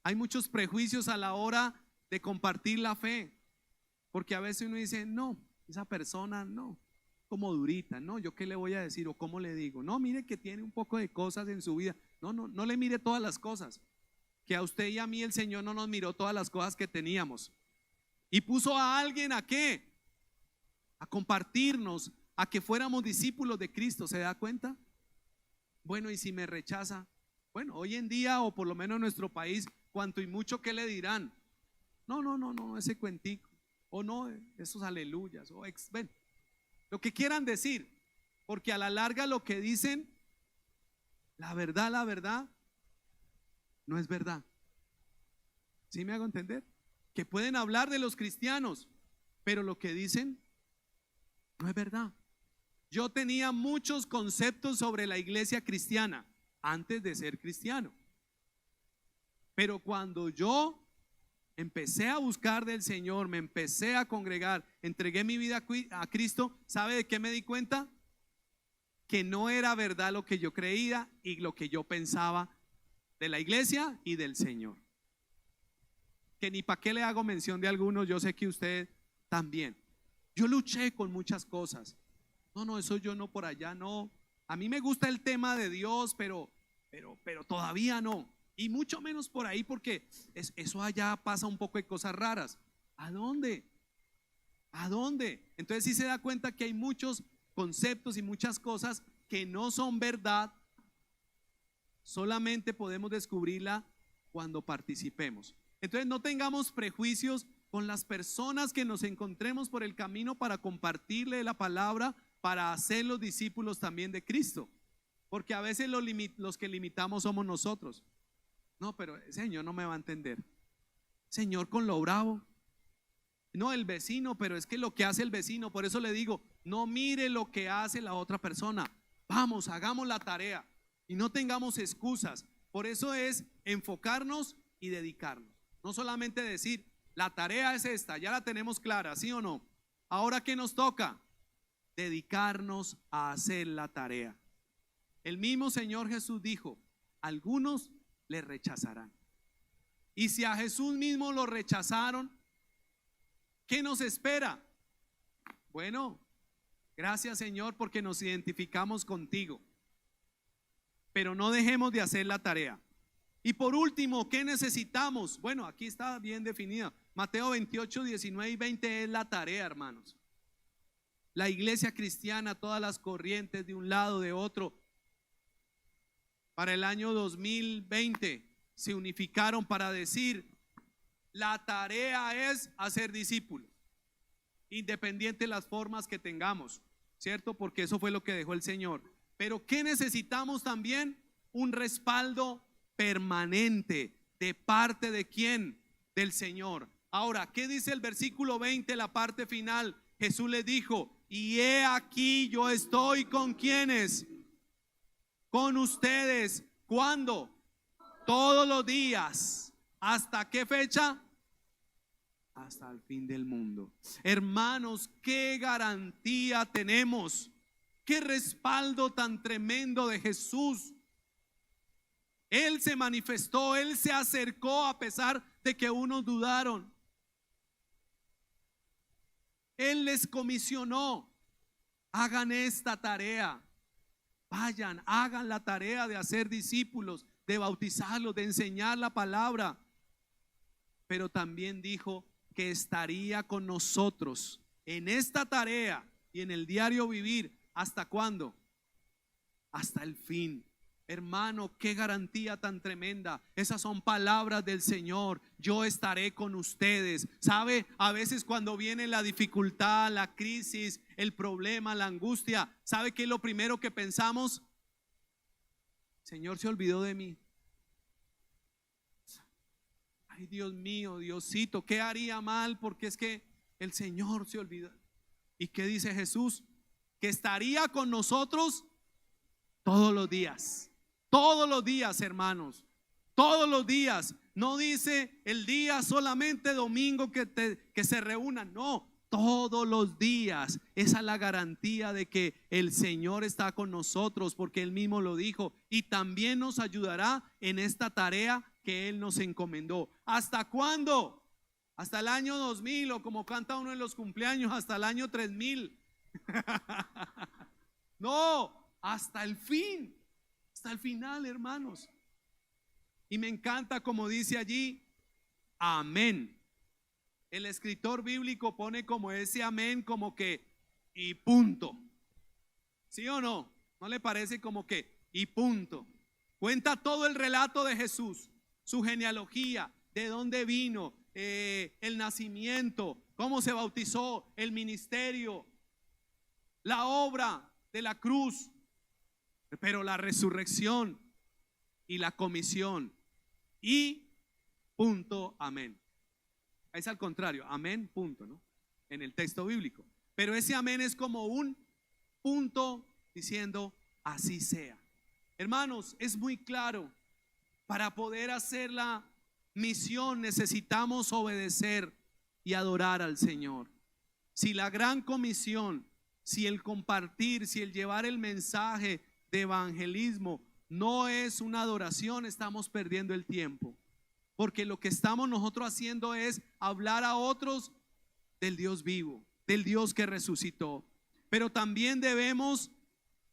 [SPEAKER 1] Hay muchos prejuicios a la hora de compartir la fe, porque a veces uno dice, no, esa persona no, como durita, no, yo qué le voy a decir o cómo le digo, no, mire que tiene un poco de cosas en su vida, no le mire todas las cosas, que a usted y a mí el Señor no nos miró todas las cosas que teníamos y puso a alguien a qué, a compartirnos, a que fuéramos discípulos de Cristo. ¿Se da cuenta? Bueno, y si me rechaza, bueno, hoy en día o por lo menos en nuestro país, cuanto y mucho que le dirán, no, ese cuentico, o no, esos aleluyas, o ven, lo que quieran decir, porque a la larga lo que dicen, la verdad, no es verdad. ¿Sí me hago entender? Que pueden hablar de los cristianos, pero lo que dicen no es verdad. Yo tenía muchos conceptos sobre la iglesia cristiana antes de ser cristiano, pero cuando yo empecé a buscar del Señor, me empecé a congregar, entregué mi vida a Cristo, ¿sabe de qué me di cuenta? Que no era verdad lo que yo creía y lo que yo pensaba de la iglesia y del Señor. Que ni para qué le hago mención de algunos, yo sé que usted también. Yo luché con muchas cosas. No, eso yo no, por allá no. A mí me gusta el tema de Dios, pero todavía no. Y mucho menos por ahí, porque eso allá pasa un poco de cosas raras. ¿A dónde? ¿A dónde? Entonces sí se da cuenta que hay muchos conceptos y muchas cosas que no son verdad. Solamente podemos descubrirla cuando participemos. Entonces no tengamos prejuicios con las personas que nos encontremos por el camino para compartirle la palabra, para hacer los discípulos también de Cristo. porque a veces los que limitamos somos nosotros. No, pero el Señor no me va a entender. Señor, con lo bravo. No, el vecino, pero es que lo que hace el vecino, por eso le digo, no mire lo que hace la otra persona. Vamos, hagamos la tarea y no tengamos excusas. Por eso es enfocarnos y dedicarnos. No solamente decir, la tarea es esta, ya la tenemos clara, ¿sí o no? Ahora, ¿qué nos toca? Dedicarnos a hacer la tarea. El mismo Señor Jesús dijo, algunos le rechazarán. Y si a Jesús mismo lo rechazaron, ¿qué nos espera? Bueno, gracias Señor porque nos identificamos contigo. Pero no dejemos de hacer la tarea. Y por último, ¿qué necesitamos? Bueno, aquí está bien definida. Mateo 28, 19 y 20 es la tarea, hermanos. La iglesia cristiana, todas las corrientes de un lado, de otro, para el año 2020 se unificaron para decir, la tarea es hacer discípulos, independiente de las formas que tengamos, ¿cierto? Porque eso fue lo que dejó el Señor. Pero ¿qué necesitamos también? Un respaldo permanente. ¿De parte de quién? Del Señor. Ahora, ¿qué dice el versículo 20, la parte final? Jesús le dijo, y he aquí yo estoy con quienes, con ustedes. ¿Cuándo? Todos los días. ¿Hasta qué fecha? Hasta el fin del mundo. Hermanos, qué garantía tenemos, qué respaldo tan tremendo de Jesús. Él se manifestó, Él se acercó a pesar de que unos dudaron. Él les comisionó, hagan esta tarea, vayan, hagan la tarea de hacer discípulos, de bautizarlos, de enseñar la palabra. Pero también dijo que estaría con nosotros en esta tarea y en el diario vivir. ¿Hasta cuándo? Hasta el fin. Hermano, qué garantía tan tremenda. Esas son palabras del Señor. Yo estaré con ustedes. ¿Sabe? A veces cuando viene la dificultad, la crisis, el problema, la angustia, ¿sabe qué es lo primero que pensamos? Señor se olvidó de mí. Ay, Dios mío, Diosito, ¿qué haría mal? Porque es que el Señor se olvidó. ¿Y qué dice Jesús? Que estaría con nosotros todos los días. Todos los días, hermanos. Todos los días. No dice el día solamente domingo que se reúnan. No, todos los días. Esa es la garantía de que el Señor está con nosotros, porque Él mismo lo dijo. Y también nos ayudará en esta tarea que Él nos encomendó. ¿Hasta cuándo? Hasta el año 2000, o como canta uno en los cumpleaños, hasta el año 3000. No, hasta el fin. Hasta el final, hermanos. Y me encanta como dice allí, amén. El escritor bíblico pone como ese amén como que y punto. ¿Sí o no? ¿No le parece como que y punto? Cuenta todo el relato de Jesús, su genealogía, de dónde vino, el nacimiento, cómo se bautizó, el ministerio, la obra de la cruz, pero la resurrección y la comisión y punto, amén. Es al contrario, amén, punto, ¿no? En el texto bíblico. Pero ese amén es como un punto diciendo así sea. Hermanos, es muy claro, para poder hacer la misión necesitamos obedecer y adorar al Señor. Si la gran comisión, si el compartir, si el llevar el mensaje de evangelismo no es una adoración, estamos perdiendo el tiempo, porque lo que estamos nosotros haciendo es hablar a otros del Dios vivo, del Dios que resucitó. Pero también debemos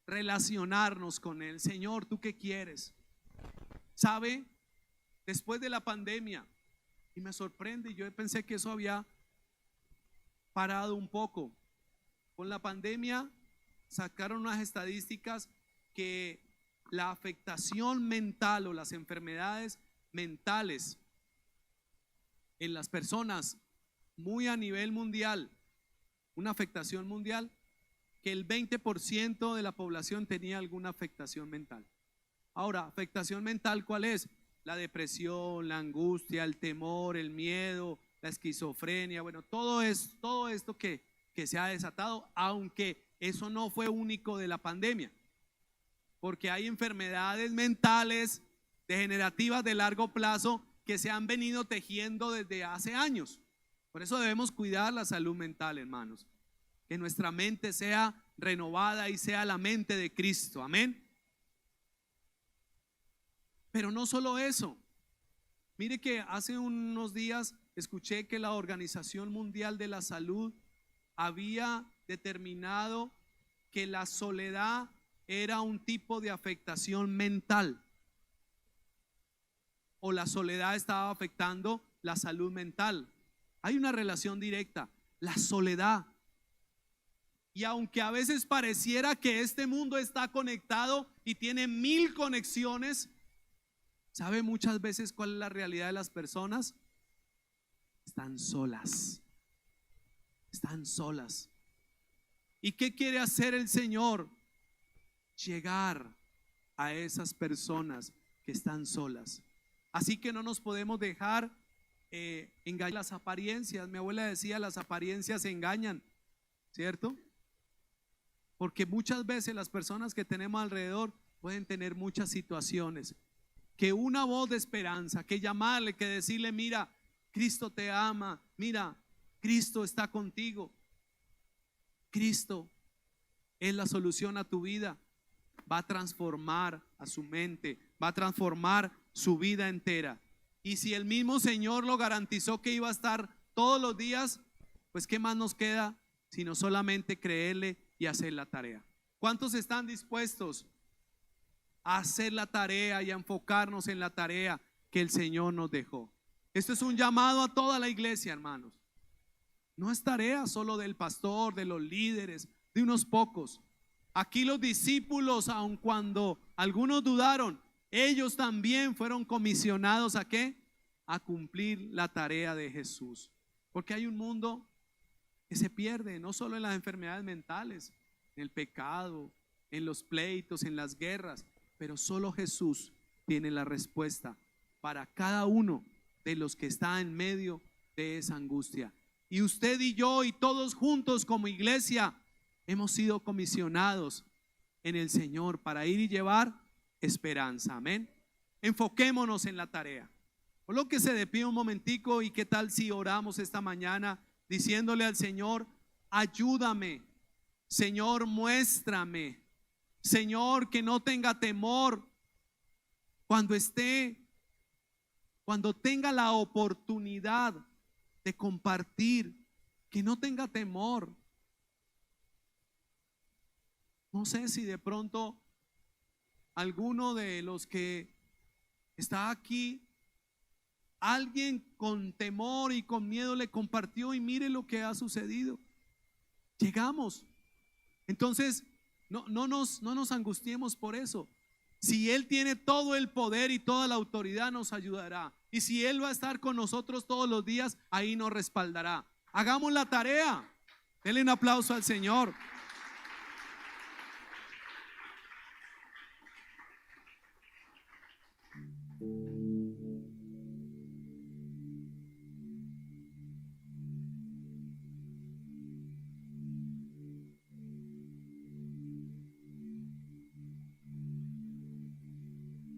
[SPEAKER 1] relacionarnos con Él. Señor, ¿tú qué quieres? ¿Sabe? Después de la pandemia, y me sorprende, yo pensé que eso había parado un poco. Con la pandemia sacaron unas estadísticas que la afectación mental o las enfermedades mentales en las personas muy a nivel mundial, una afectación mundial, que el 20% de la población tenía alguna afectación mental. Ahora, afectación mental, ¿cuál es? La depresión, la angustia, el temor, el miedo, la esquizofrenia, bueno, todo esto que se ha desatado, aunque eso no fue único de la pandemia, porque hay enfermedades mentales degenerativas de largo plazo que se han venido tejiendo desde hace años. Por eso debemos cuidar la salud mental, hermanos, que nuestra mente sea renovada y sea la mente de Cristo, amén. Pero no solo eso, mire que hace unos días escuché que la Organización Mundial de la Salud había determinado que la soledad era un tipo de afectación mental, o la soledad estaba afectando la salud mental. Hay una relación directa, la soledad. Y aunque a veces pareciera que este mundo está conectado y tiene 1000 conexiones, ¿sabe muchas veces cuál es la realidad de las personas? Están solas. Están solas. ¿Y qué quiere hacer el Señor? Llegar a esas personas que están solas. Así que no nos podemos dejar engañar las apariencias. Mi abuela decía, las apariencias engañan, ¿cierto? Porque muchas veces las personas que tenemos alrededor pueden tener muchas situaciones, que una voz de esperanza, que llamarle, que decirle, mira, Cristo te ama, mira, Cristo está contigo, Cristo es la solución a tu vida, va a transformar a su mente, va a transformar su vida entera. Y si el mismo Señor lo garantizó que iba a estar todos los días, pues ¿qué más nos queda sino solamente creerle y hacer la tarea? ¿Cuántos están dispuestos a hacer la tarea y a enfocarnos en la tarea que el Señor nos dejó? Esto es un llamado a toda la iglesia, hermanos. No es tarea solo del pastor, de los líderes, de unos pocos. Aquí los discípulos, aun cuando algunos dudaron, ellos también fueron comisionados ¿a qué? A cumplir la tarea de Jesús. Porque hay un mundo que se pierde, no solo en las enfermedades mentales, en el pecado, en los pleitos, en las guerras, pero solo Jesús tiene la respuesta para cada uno de los que está en medio de esa angustia. Y usted y yo y todos juntos como iglesia hemos sido comisionados en el Señor para ir y llevar esperanza, amén. Enfoquémonos en la tarea. Por lo que se despide un momentico, y qué tal si oramos esta mañana diciéndole al Señor, ayúdame, Señor, muéstrame, Señor, que no tenga temor cuando tenga la oportunidad de compartir, que no tenga temor. No sé si de pronto alguno de los que está aquí, alguien con temor y con miedo le compartió, y mire lo que ha sucedido. Llegamos. Entonces, no nos angustiemos por eso. Si Él tiene todo el poder y toda la autoridad, nos ayudará. Y si Él va a estar con nosotros todos los días, ahí nos respaldará. Hagamos la tarea. Denle un aplauso al Señor.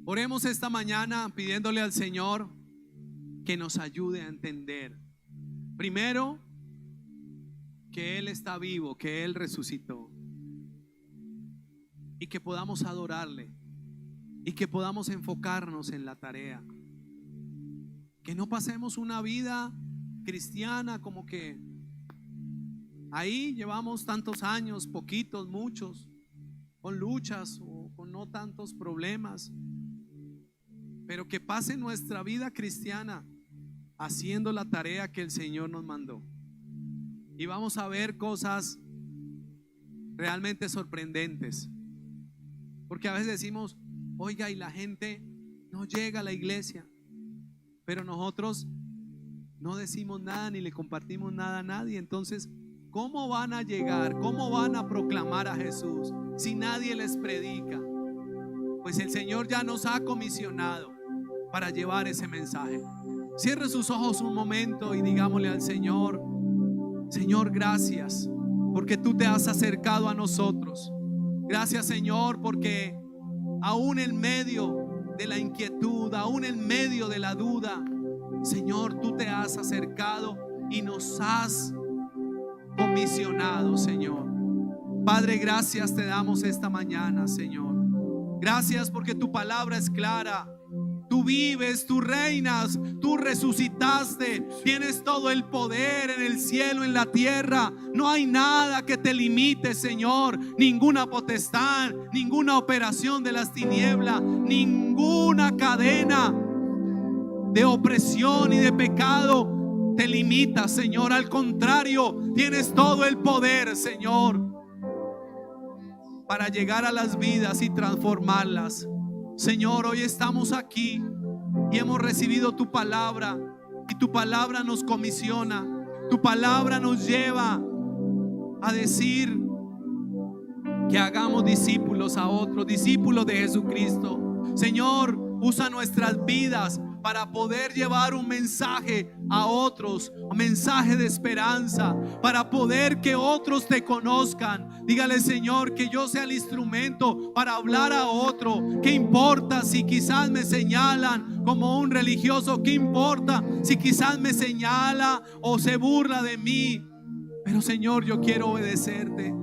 [SPEAKER 1] Oremos esta mañana pidiéndole al Señor que nos ayude a entender, primero, que Él está vivo, que Él resucitó, y que podamos adorarle, y que podamos enfocarnos en la tarea, que no pasemos una vida cristiana como que ahí llevamos tantos años, poquitos, muchos, con luchas o con no tantos problemas, pero que pase nuestra vida cristiana haciendo la tarea que el Señor nos mandó. Y vamos a ver cosas realmente sorprendentes. Porque a veces decimos, oiga, y la gente no llega a la iglesia, pero nosotros no decimos nada ni le compartimos nada a nadie. Entonces, ¿cómo van a llegar? ¿Cómo van a proclamar a Jesús si nadie les predica? Pues el Señor ya nos ha comisionado para llevar ese mensaje. Cierre sus ojos un momento y digámosle al Señor: Señor, gracias porque tú te has acercado a nosotros. Gracias, Señor, porque aún en medio de la inquietud, aún en medio de la duda, Señor, tú te has acercado y nos has comisionado, Señor. Padre, gracias te damos esta mañana, Señor. Gracias porque tu palabra es clara. Tú vives, tú reinas, tú resucitaste, tienes todo el poder en el cielo, en la tierra. No hay nada que te limite, Señor. Ninguna potestad, ninguna operación de las tinieblas, ninguna cadena de opresión y de pecado te limita, Señor. Al contrario, tienes todo el poder, Señor, para llegar a las vidas y transformarlas. Señor, hoy estamos aquí y hemos recibido tu palabra, y tu palabra nos comisiona, tu palabra nos lleva a decir que hagamos discípulos a otros, discípulos de Jesucristo. Señor, usa nuestras vidas para poder llevar un mensaje a otros, un mensaje de esperanza, para poder que otros te conozcan. Dígale, Señor, que yo sea el instrumento para hablar a otro. ¿Qué importa si quizás me señalan como un religioso? ¿Qué importa si quizás me señala o se burla de mí? Pero, Señor, yo quiero obedecerte.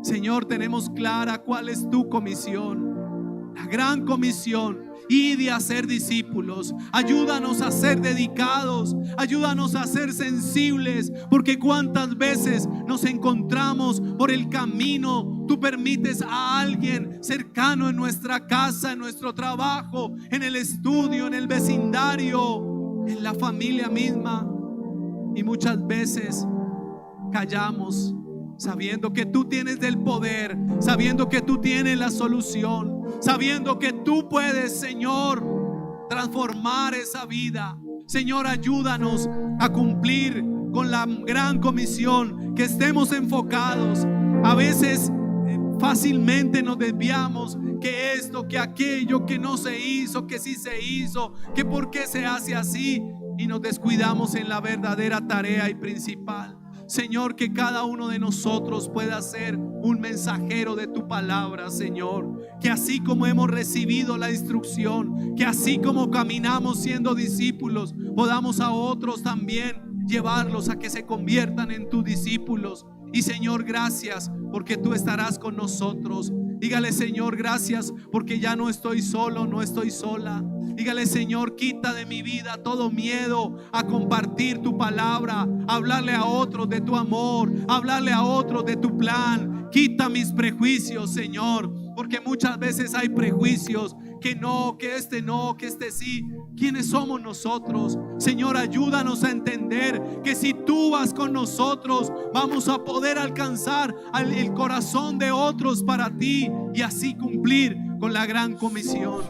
[SPEAKER 1] Señor, tenemos clara cuál es tu comisión, la gran comisión. Y de hacer discípulos. Ayúdanos a ser dedicados, ayúdanos a ser sensibles, porque cuántas veces nos encontramos por el camino. Tú permites a alguien cercano en nuestra casa, en nuestro trabajo, en el estudio, en el vecindario, en la familia misma, y muchas veces callamos, sabiendo que tú tienes el poder, sabiendo que tú tienes la solución, sabiendo que tú puedes, Señor, transformar esa vida. Señor, ayúdanos a cumplir con la gran comisión, que estemos enfocados. A veces fácilmente nos desviamos, que esto, que aquello, que no se hizo, que sí se hizo, que por qué se hace así, y nos descuidamos en la verdadera tarea y principal. Señor, que cada uno de nosotros pueda ser un mensajero de tu palabra, Señor. Que así como hemos recibido la instrucción, que así como caminamos siendo discípulos, podamos a otros también llevarlos a que se conviertan en tus discípulos. Y, Señor, gracias porque tú estarás con nosotros. Dígale, Señor, gracias porque ya no estoy solo, no estoy sola. Dígale, Señor, quita de mi vida todo miedo a compartir tu palabra, a hablarle a otros de tu amor, a hablarle a otros de tu plan. Quita mis prejuicios, Señor, porque muchas veces hay prejuicios, que no, que este no, que este sí. ¿Quiénes somos nosotros? Señor, ayúdanos a entender que si tú vas con nosotros, vamos a poder alcanzar el corazón de otros para ti y así cumplir con la gran comisión.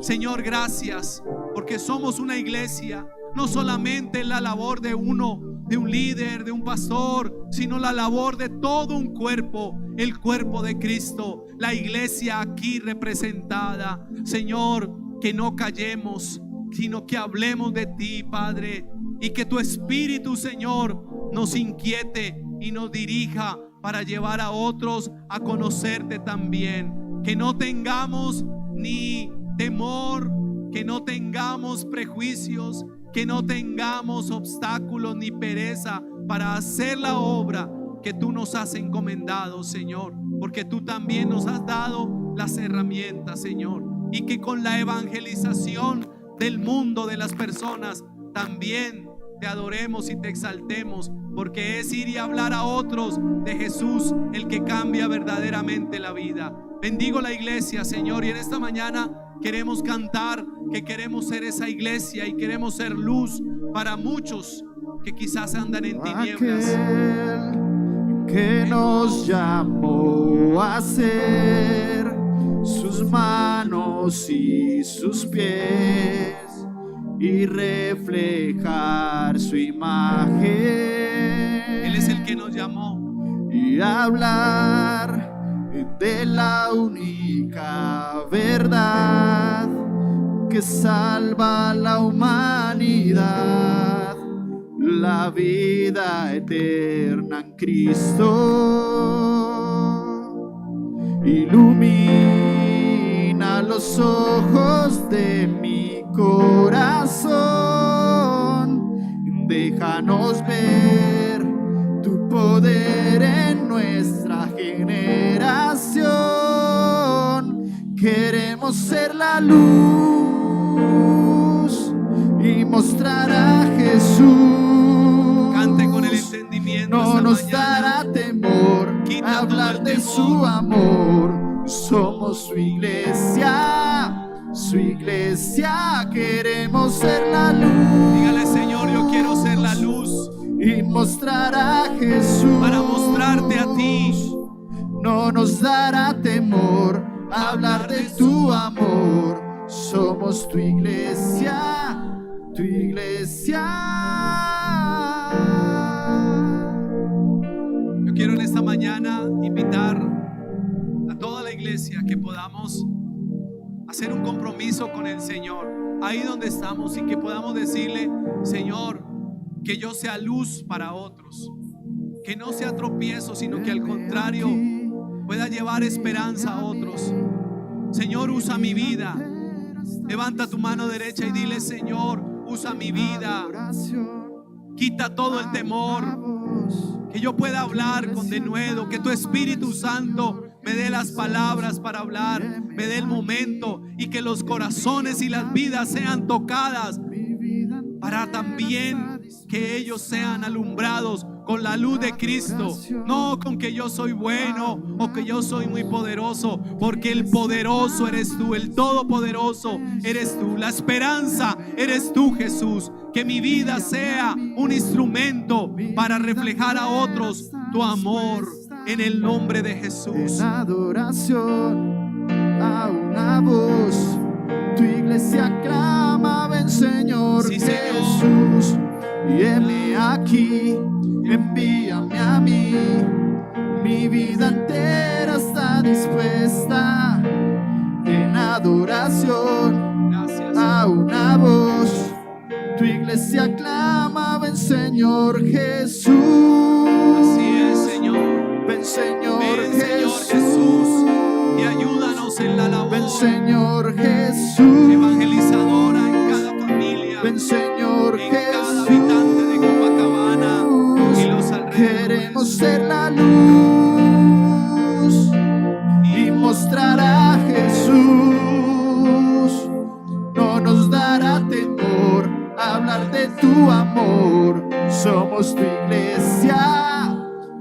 [SPEAKER 1] Señor, gracias porque somos una iglesia, no solamente la labor de uno, de un líder, de un pastor, sino la labor de todo un cuerpo, el cuerpo de Cristo, la iglesia aquí representada. Señor, que no callemos, sino que hablemos de ti, Padre, y que tu Espíritu, Señor, nos inquiete y nos dirija para llevar a otros a conocerte también. Que no tengamos ni temor, que no tengamos prejuicios, que no tengamos obstáculos ni pereza para hacer la obra que tú nos has encomendado, Señor, porque tú también nos has dado las herramientas, Señor, y que con la evangelización del mundo, de las personas, también te adoremos y te exaltemos, porque es ir y hablar a otros de Jesús, el que cambia verdaderamente la vida. Bendigo la iglesia, Señor, y en esta mañana queremos cantar que queremos ser esa iglesia y queremos ser luz para muchos que quizás andan en tinieblas.
[SPEAKER 2] Aquel que nos llamó a ser sus manos y sus pies y reflejar su imagen.
[SPEAKER 1] Él es el que nos llamó.
[SPEAKER 2] y hablar de la única verdad que salva a la humanidad, la vida eterna en Cristo. Ilumina los ojos de mi corazón, déjanos ver tu poder en nuestra generación. Queremos ser la luz y mostrar a Jesús.
[SPEAKER 1] Cante con el entendimiento.
[SPEAKER 2] No nos dará temor hablar de su amor. Somos su iglesia, su iglesia. Queremos ser la luz.
[SPEAKER 1] Dígale: Señor, yo quiero ser la luz
[SPEAKER 2] y mostrar a Jesús.
[SPEAKER 1] para mostrarte a ti.
[SPEAKER 2] No nos dará temor hablar de tu amor. Somos tu iglesia, tu iglesia.
[SPEAKER 1] Yo quiero en esta mañana invitar a toda la iglesia que podamos hacer un compromiso con el Señor ahí donde estamos, y que podamos decirle: Señor, que yo sea luz para otros, que no sea tropiezo, sino que al contrario pueda llevar esperanza a otros. Señor, usa mi vida. Levanta tu mano derecha y dile: Señor, usa mi vida. Quita todo el temor, que yo pueda hablar con denuedo, que tu Espíritu Santo me dé las palabras para hablar, me dé el momento, y que los corazones y las vidas sean tocadas, para también que ellos sean alumbrados con la luz de Cristo, no con que yo soy bueno o que yo soy muy poderoso, porque el poderoso eres tú, el todopoderoso eres tú, la esperanza eres tú, Jesús. Que mi vida sea un instrumento para reflejar a otros tu amor, en el nombre de Jesús.
[SPEAKER 2] En adoración a una voz, tu iglesia clama: ven, Señor,
[SPEAKER 1] Sí, Señor.
[SPEAKER 2] Jesús. Y heme aquí, envíame a mí. Mi vida entera está dispuesta. En adoración
[SPEAKER 1] Gracias.
[SPEAKER 2] a una voz, tu iglesia clama: ven, Señor Jesús.
[SPEAKER 1] Así es, Señor.
[SPEAKER 2] Ven, Señor,
[SPEAKER 1] Ven, Señor
[SPEAKER 2] Jesús.
[SPEAKER 1] Jesús, y ayúdanos en la labor
[SPEAKER 2] Ven, Señor Jesús.
[SPEAKER 1] evangelizadora en cada familia,
[SPEAKER 2] Ven, Señor
[SPEAKER 1] en
[SPEAKER 2] Jesús.
[SPEAKER 1] cada habitante de Copacabana y los
[SPEAKER 2] Queremos
[SPEAKER 1] alrededores.
[SPEAKER 2] ser la luz y mostrar a Jesús. No nos dará temor hablar de tu amor. Somos tu iglesia,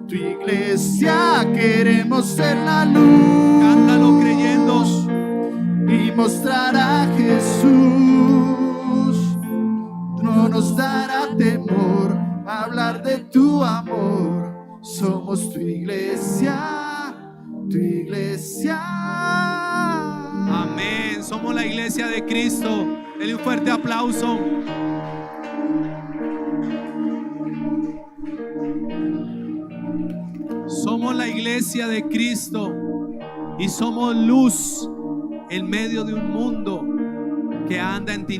[SPEAKER 2] tu iglesia. Queremos ser la luz.
[SPEAKER 1] Cántalo creyendo.
[SPEAKER 2] Y mostrar a Jesús. No nos dará temor hablar de tu amor. Somos tu iglesia, tu iglesia.
[SPEAKER 1] Amén. Somos la iglesia de Cristo. Denle un fuerte aplauso. Somos la iglesia de Cristo y somos luz en medio de un mundo que anda en tinieblas.